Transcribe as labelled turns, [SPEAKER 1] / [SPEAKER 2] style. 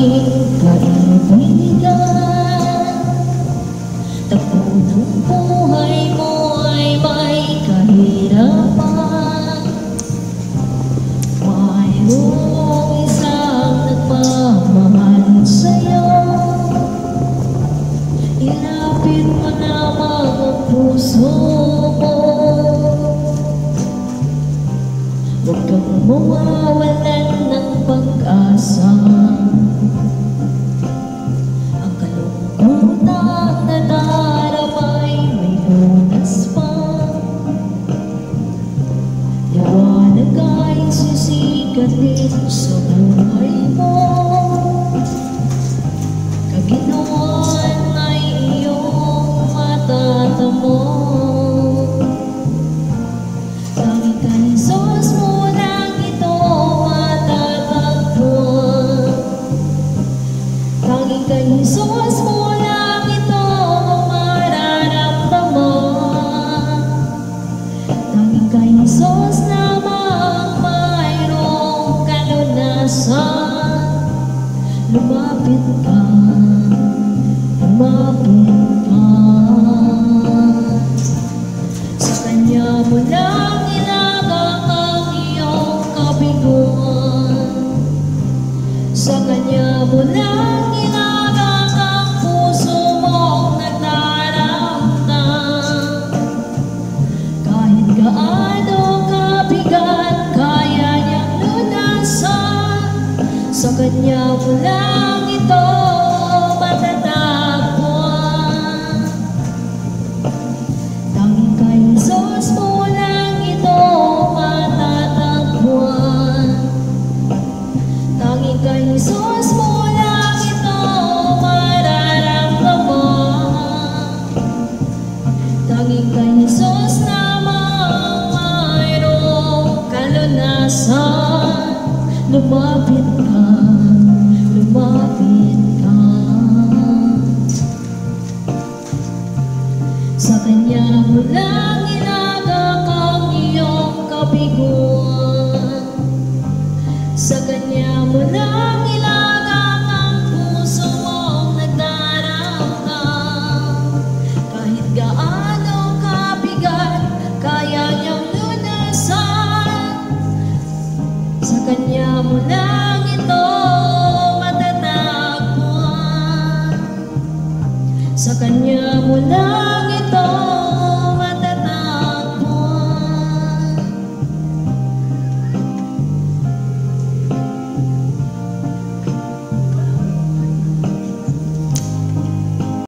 [SPEAKER 1] aking kaibigan. Takbo ng buhay mo ay may kahirapan. Mayroong isang nagmamahal sa'yo. Ilapit mo lamang ang puso mo. Huwag kang mawawalan ng pag-asa. Ang kalungkutang nadaramay may lunas pa. Liwanag ay sisikat din sa buhay mo. Kaginawan ay iyong matatamo. Tanging kay Jesus mo lang ito matatagpuan. Tanging kay Jesus mo lang ito mararamdaman. Tanging kay Jesus lamang mayroong kalunasan. Lumapit ka, lumapit ka. Sa Kanya mo lang ilagang ang iyong kabiguan. Sa Kanya mo lang ilagang ang puso mong nagdaramdam. Kahit gaano kabigat, kaya niyang lunasan. Sa Kanya mo lang ito matatagpuan. Tanging kay Jesus mo lang ito matatagpuan. Tanging kay Jesus mo lang ito mararamdaman. Tanging kay Jesus lamang mayroong kalunasan. Lumapit ka, lumapit ka. Sa Kanya mo lang ilagak ang iyong kabiguan. Sa Kanya mo lang ilagak ang puso mong nagdaramdam. Kahit gaano kabigat, kaya niyang lunasan. Sa Kanya mo lang ito matatagpuan. Sa Kanya mo lang ito